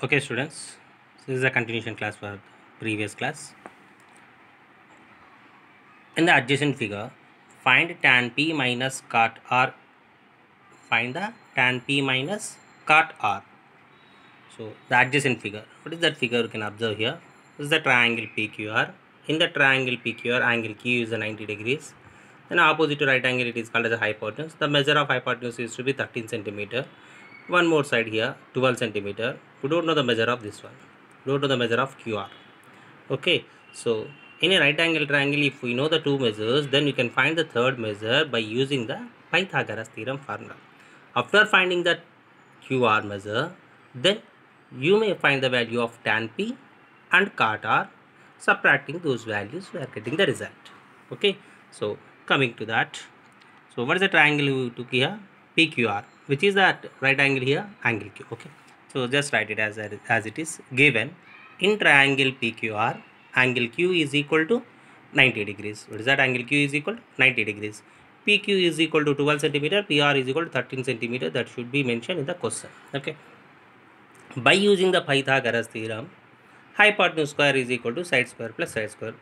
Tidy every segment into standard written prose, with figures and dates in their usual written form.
Okay, students, this is a continuation class for the previous class. In the adjacent figure, find tan p minus cot r. Find the tan p minus cot r. So, the adjacent figure. What is that figure? You can observe here. This is the triangle PQR. In the triangle PQR, angle Q is 90 degrees. Then opposite to right angle, it is called as a hypotenuse. The measure of hypotenuse is to be 13 centimeter. One more side here, 12 centimeter. We don't know the measure of this one. We don't know the measure of QR. Okay, so in a right angle triangle, if we know the two measures, then we can find the third measure by using the Pythagoras theorem formula. After finding the QR measure, then you may find the value of tan P and cot R. Subtracting those values, we are getting the result. Okay, so coming to that, so what is the triangle we took here? PQR, which is that right angle here, angle Q. Okay, so just write it as it is given. In triangle PQR, angle Q is equal to 90 degrees. What is that? Angle Q is equal to 90 degrees. PQ is equal to 12 centimeter. PR is equal to 13 centimeter. That should be mentioned in the question. Okay. By using the Pythagoras theorem, hypotenuse square is equal to side square plus side square.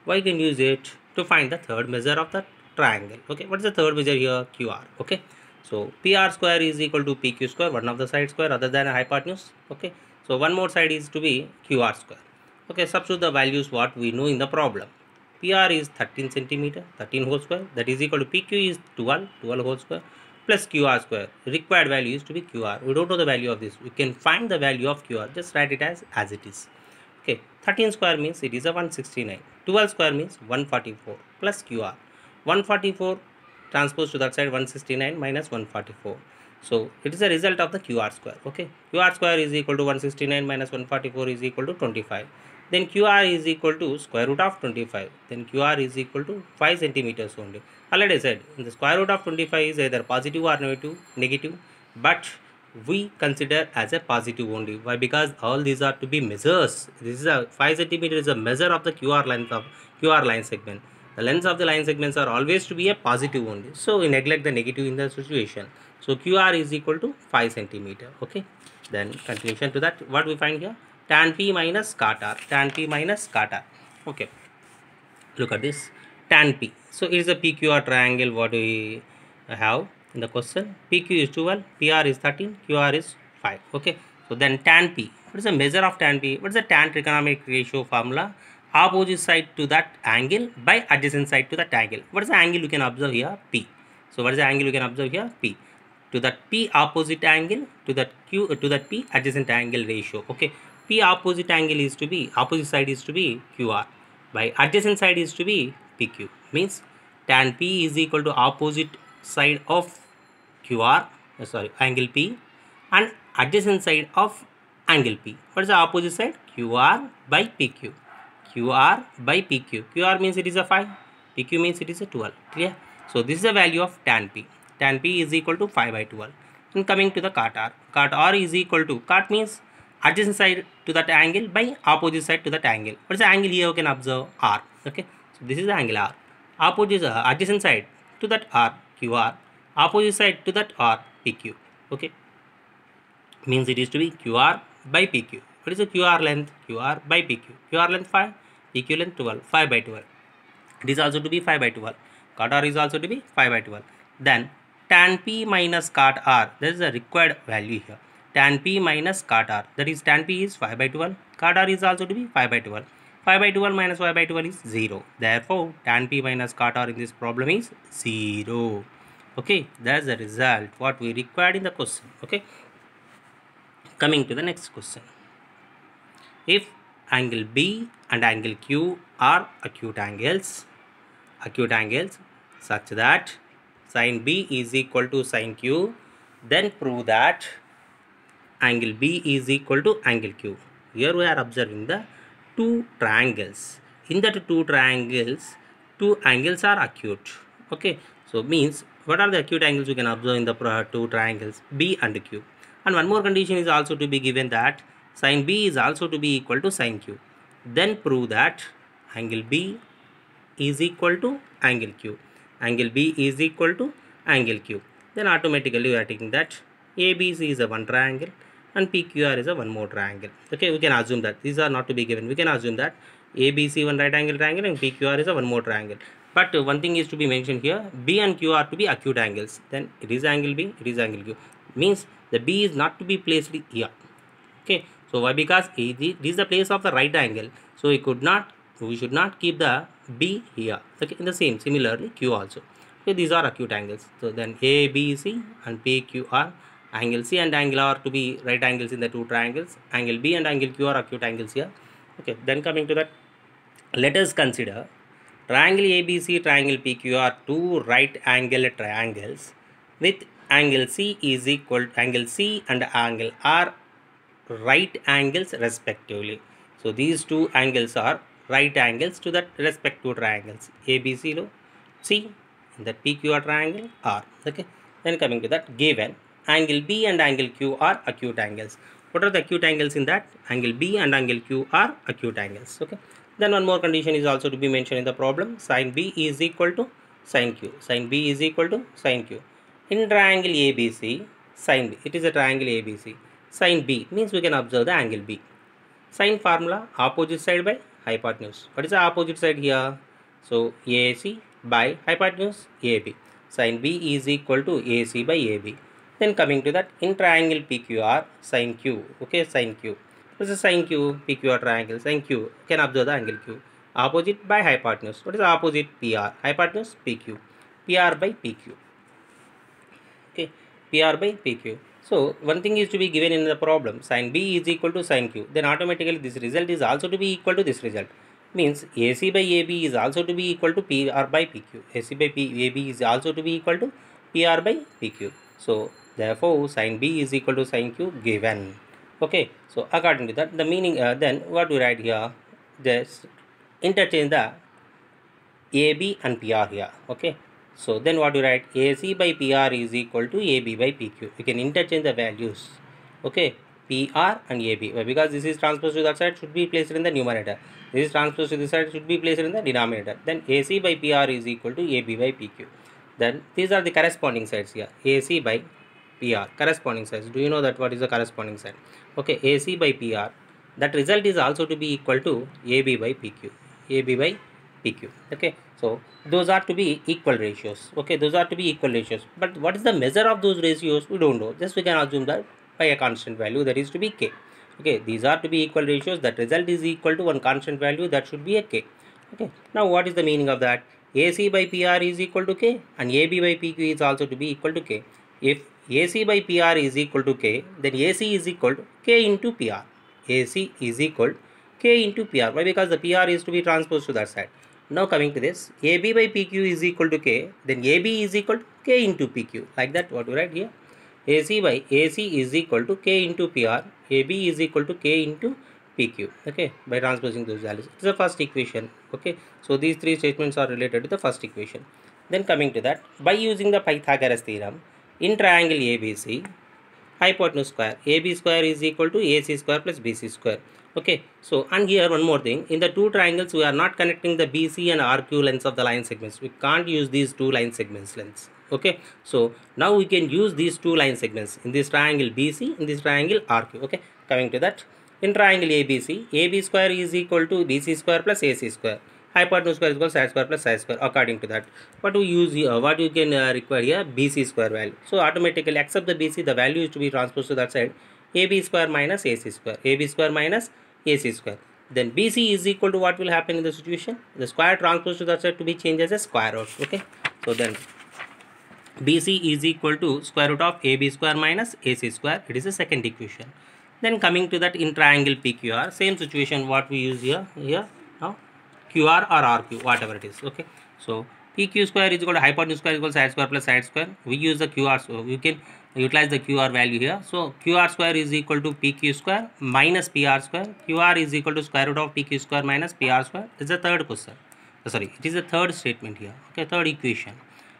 Why can use it to find the third measure of the triangle? Okay, what is the third measure here? QR. Okay, so PR square is equal to PQ square, one of the side square other than a hypotenuse. Okay, so one more side is to be QR square. Okay, substitute the values what we know in the problem. PR is 13 centimeter, 13 whole square, that is equal to PQ is 12 whole square plus QR square. Required value is to be QR. We don't know the value of this. We can find the value of QR. Just write it as it is. Okay, 13 square means it is a 169. 12 square means 144 plus QR. 144 transpose to that side 169 minus 144. So it is a result of the QR square. Okay, QR square is equal to 169 minus 144 is equal to 25. Then QR is equal to square root of 25. Then QR is equal to 5 centimeters only. Already said the square root of 25 is either positive or negative, but we consider as a positive only. Why? Because all these are to be measures. This is a 5 centimeter is a measure of the QR length of QR line segment. The lengths of the line segments are always to be a positive only. So we neglect the negative in the situation. So QR is equal to 5 centimeter. Okay. Then continuation to that, what we find here? Tan P minus cot R. Tan P minus cot R. Okay. Look at this. Tan P. So it is a PQR triangle. What we have in the question? PQ is 12, PR is 13, QR is 5. Okay. So then tan P. What is the measure of tan P? What is the tan trigonometric ratio formula? Opposite side to that angle by adjacent side to that angle. What is the angle you can observe here? P. So what is the angle you can observe here? P. To that P opposite angle to that Q to that P adjacent angle ratio. Okay. P opposite angle is to be opposite side is to be QR. By adjacent side is to be PQ. Means tan P is equal to opposite side of QR, angle P, and adjacent side of angle P. What is the opposite side? QR by PQ. QR by PQ. QR means it is a 5. PQ means it is a 12. Clear? So this is the value of tan P. Tan P is equal to 5 by 12. And coming to the cot R. Cot R is equal to, cot means adjacent side to that angle by opposite side to that angle. What is the angle here? You can observe R. Okay. So this is the angle R. Opposite adjacent side to that R, QR. Opposite side to that R, PQ. Okay. Means it is to be QR by PQ. What is the QR length? QR by PQ. QR length 5, PQ length 12. 5 by 12. It is also to be 5 by 12. Cot R is also to be 5 by 12. Then tan P minus cot R. There is a required value here. Tan P minus cot R. That is tan P is 5 by 12. Cot R is also to be 5 by 12. 5 by 12 minus 5 by 12 is 0. Therefore, tan P minus cot R in this problem is 0. Okay, that's the result what we required in the question. Okay. Coming to the next question. If angle B and angle Q are acute angles such that sin B is equal to sin Q, then prove that angle B is equal to angle Q. Here we are observing the two triangles. In that two triangles, two angles are acute. Okay, so means what are the acute angles you can observe in the two triangles B and Q? And one more condition is also to be given that sin B is also to be equal to sin Q. Then prove that angle B is equal to angle Q. Angle B is equal to angle Q. Then automatically we are taking that ABC is a one triangle and PQR is a one more triangle. Okay, we can assume that these are not to be given. We can assume that ABC one right angle triangle and PQR is a one more triangle. But one thing is to be mentioned here, B and Q are to be acute angles. Then it is angle B, it is angle Q. Means the B is not to be placed here. Okay, so why? Because this is the place of the right angle. So we should not keep the B here. Okay, in the similarly Q also. Okay, these are acute angles. So then A, B, C and P, Q are angle C and angle R to be right angles in the two triangles. Angle B and angle Q are acute angles here. Okay, then coming to that, let us consider triangle ABC, triangle PQ are two right angle triangles with angle C is equal to angle C and angle R right angles respectively. So these two angles are right angles to that respective triangles ABC lo C in that PQR triangle R. Okay, then coming to that, given angle B and angle Q are acute angles. What are the acute angles in that? Angle B and angle Q are acute angles. Okay, then one more condition is also to be mentioned in the problem. Sin B is equal to sin Q. Sin B is equal to sin Q. In triangle ABC, sin B, it is a triangle ABC. Sin B means we can observe the angle B. Sin formula, opposite side by hypotenuse. What is the opposite side here? So AC by hypotenuse AB. Sin B is equal to AC by AB. Then coming to that, in triangle PQR, sin Q. Okay, sin Q. What is the sin Q? PQR triangle, sin Q. Can observe the angle Q. Opposite by hypotenuse. What is the opposite? PR. Hypotenuse PQ. PR by PQ. Okay, PR by PQ. So one thing is to be given in the problem, sin B is equal to sin Q. Then automatically this result is also to be equal to this result. Means AC by AB is also to be equal to PR by PQ. AC by AB is also to be equal to PR by PQ. So therefore sin B is equal to sin Q given. Okay, so according to that, the meaning then what we write here, just interchange the AB and PR here. Okay, so then what you write, AC by PR is equal to AB by PQ. You can interchange the values. Okay, PR and AB. Why? Because this is transposed to that side, should be placed in the numerator. This is transposed to this side, should be placed in the denominator. Then AC by PR is equal to AB by PQ. Then these are the corresponding sides here. AC by PR, corresponding sides. Do you know that what is the corresponding side? Okay, AC by PR. That result is also to be equal to AB by PQ. AB by PQ. Okay, so those are to be equal ratios. Okay, those are to be equal ratios. But what is the measure of those ratios? We don't know. Just we can assume that by a constant value, that is to be K. Okay, these are to be equal ratios. That result is equal to one constant value, that should be a K. Okay, now what is the meaning of that? AC by PR is equal to K and AB by PQ is also to be equal to K. If AC by PR is equal to K, then AC is equal to K into PR. AC is equal to K into PR. Why? Because the PR is to be transposed to that side. Now coming to this, AB by PQ is equal to K, then AB is equal to K into PQ. Like that, what we write here? AC by AC is equal to K into PR, AB is equal to K into PQ. Okay, by transposing those values. It's the first equation. Okay, so these three statements are related to the first equation. Then coming to that, by using the Pythagoras theorem, in triangle ABC, hypotenuse square, AB square is equal to AC square plus BC square. Okay, so and here one more thing, in the two triangles we are not connecting the BC and RQ lengths of the line segments. We can't use these two line segments lengths. Okay, so now we can use these two line segments in this triangle BC, in this triangle RQ. Okay, coming to that, in triangle ABC, AB square is equal to BC square plus AC square. Hypotenuse square is equal to side square plus side square. According to that, what we use here, what you can require here, BC square value. So automatically accept the BC, the value is to be transposed to that side. AB square minus AC square. AB square minus AC square. Then BC is equal to what will happen in the situation? The square transposed to that side to be changed as a square root. Okay. So then BC is equal to square root of AB square minus AC square. It is the second equation. Then coming to that, in triangle PQR, same situation what we use here. Now QR or RQ, whatever it is. Okay. So PQ square is equal to hypotenuse square is equal to side square plus side square. We use the QR, so we can utilize the QR value here. So QR square is equal to PQ square minus PR square. QR is equal to square root of PQ square minus PR square. This is the third question. Sorry, it is the third statement here. Okay, third equation.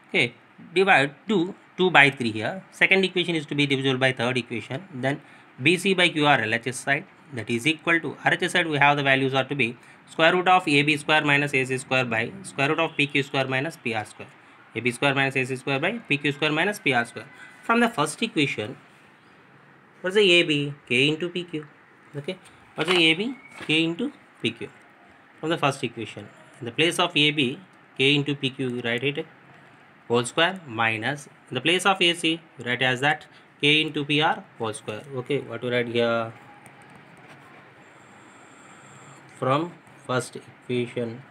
Okay, divide 2 by 3 here. Second equation is to be divisible by third equation. Then BC by QR LHS side, that is equal to RHS side, we have the values are to be square root of AB square minus AC square by square root of PQ square minus PR square. AB square minus AC square by PQ square minus PR square. From the first equation, What's the AB? K into PQ. Okay. What's the AB? K into PQ. From the first equation, in the place of AB, K into PQ, you write it whole square minus, in the place of AC, you write as that K into PR whole square. Okay. What to write here? From first equation.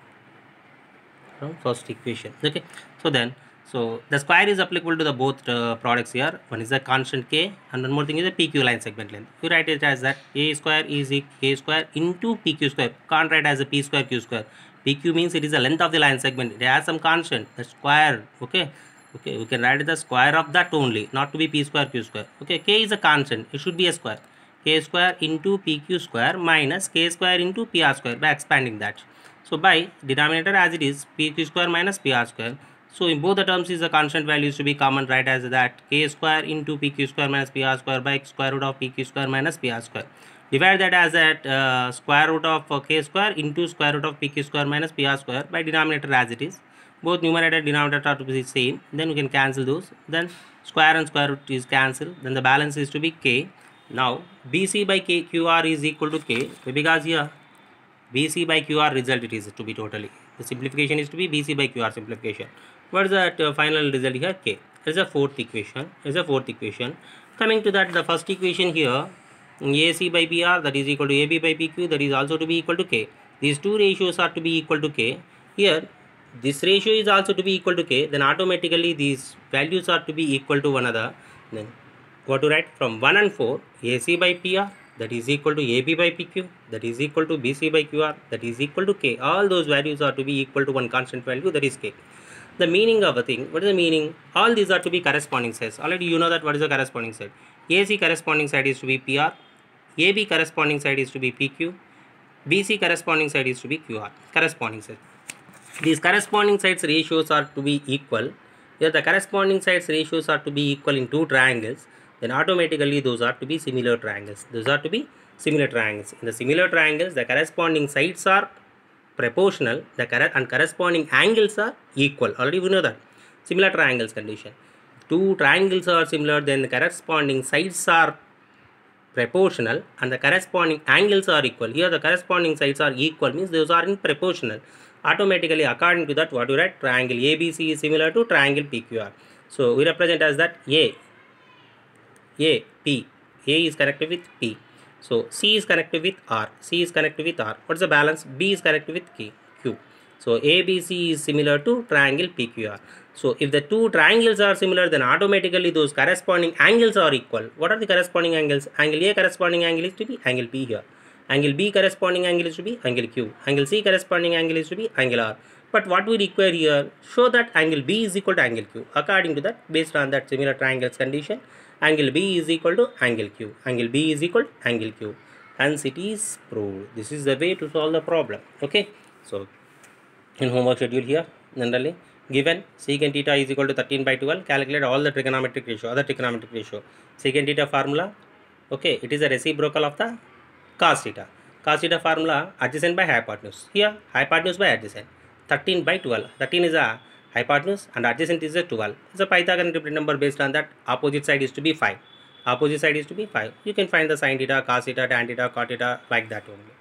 Okay. So the square is applicable to the both products here. One is the constant K and one more thing is the PQ line segment length. You write it as that A square is K square into PQ square. Can't write as a P square Q square. PQ means it is the length of the line segment. It has some constant, the square. Okay, we can write the square of that only, not to be P square Q square. Okay, K is a constant, it should be a square. K square into PQ square minus K square into PR square by expanding that. So by denominator as it is PQ square minus PR square. So in both the terms is the constant values to be common, right, as that K square into PQ square minus PR square by square root of PQ square minus PR square. Divide that as that square root of K square into square root of PQ square minus PR square by denominator as it is. Both numerator and denominator are to be the same. Then we can cancel those. Then square and square root is cancelled. Then the balance is to be K. Now BC by QR is equal to K because here BC by QR result it is to be totally. The simplification is to be BC by QR simplification. What is that final result here? K. Is a fourth equation. Coming to that, the first equation here, AC by PR that is equal to AB by PQ that is also to be equal to K. These two ratios are to be equal to K. Here this ratio is also to be equal to K. Then automatically these values are to be equal to one another. Then what to write? From 1 and 4, AC by PR that is equal to AB by PQ that is equal to BC by QR that is equal to K. All those values are to be equal to one constant value, that is K. The meaning of a thing, what is the meaning? All these are to be corresponding sides. Already you know that what is the corresponding side. AC corresponding side is to be PR, AB corresponding side is to be PQ, BC corresponding side is to be QR. Corresponding side. These corresponding sides ratios are to be equal. Here the corresponding sides ratios are to be equal in two triangles. Then automatically those are to be similar triangles. In the similar triangles, the corresponding sides are proportional, and corresponding angles are equal. Already we know that. Similar triangles condition. Two triangles are similar, then the corresponding sides are proportional and the corresponding angles are equal. Here the corresponding sides are equal means those are in proportional. Automatically according to that, what you write? Triangle ABC is similar to triangle PQR. So we represent as that P. A is connected with P. So C is connected with R. What is the balance? B is connected with Q. So ABC is similar to triangle PQR. So if the two triangles are similar, then automatically those corresponding angles are equal. What are the corresponding angles? Angle A corresponding angle is to be angle P here. Angle B corresponding angle is to be angle Q. Angle C corresponding angle is to be angle R. But what we require here, show that angle B is equal to angle Q. According to that, based on that similar triangles condition, angle B is equal to angle Q. Angle B is equal to angle Q. Hence it is proved. This is the way to solve the problem. Okay. So in homework schedule here, generally given secant theta is equal to 13 by 12, calculate all the trigonometric ratio, other trigonometric ratio. Secant theta formula, okay, it is a reciprocal of the cos theta. Cos theta formula, adjacent by hypotenuse. Here hypotenuse by adjacent. 13 by 12. 13 is a hypotenuse and adjacent is a 12. It's a Pythagorean number. Based on that, opposite side is to be 5. You can find the sin theta, cos theta, tan theta, cot theta, like that only.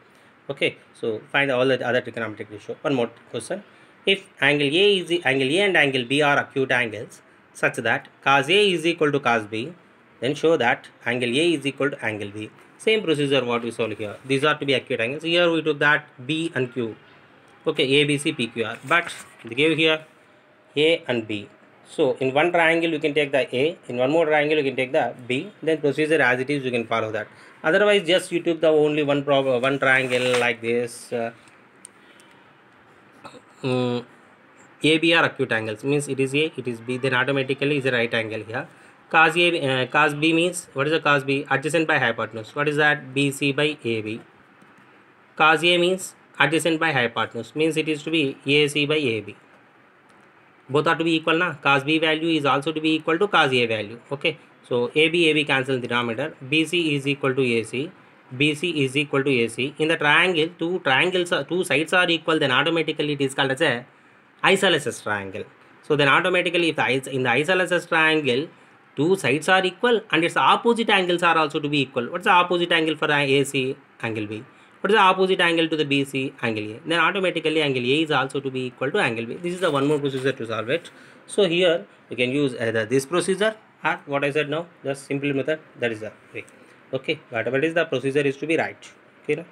Okay, so find all the other trigonometric ratio. One more question. If angle A and angle B are acute angles such that cos A is equal to cos B, then show that angle A is equal to angle B. Same procedure what we solve here. These are to be acute angles. Here we took that B and Q. Okay, A, B, C, P, Q, R. But they gave here A and B. So in one triangle you can take the A, in one more triangle you can take the B. Then procedure as it is you can follow that. Otherwise just you took the only one triangle like this. AB are acute angles, means it is A, it is B, then automatically is a right angle here. Cos B means, what is the cos B? Adjacent by hypotenuse. What is that? BC by AB. Cos A means adjacent by hypotenuse, means it is to be AC by AB. Both are to be equal na. Cos B value is also to be equal to cos A value. Okay, so AB cancel the denominator. BC is equal to AC. BC is equal to AC. In the triangle, two sides are equal, then automatically it is called as a isosceles triangle. So then automatically if in the isosceles triangle, two sides are equal and its opposite angles are also to be equal. What's the opposite angle for AC? Angle B. What is the opposite angle to the BC? Angle A. Then automatically angle A is also to be equal to angle B. This is the one more procedure to solve it. So here you can use either this procedure or what I said now, just simple method. That is the way. Okay, whatever it is, the procedure is to be right. Okay.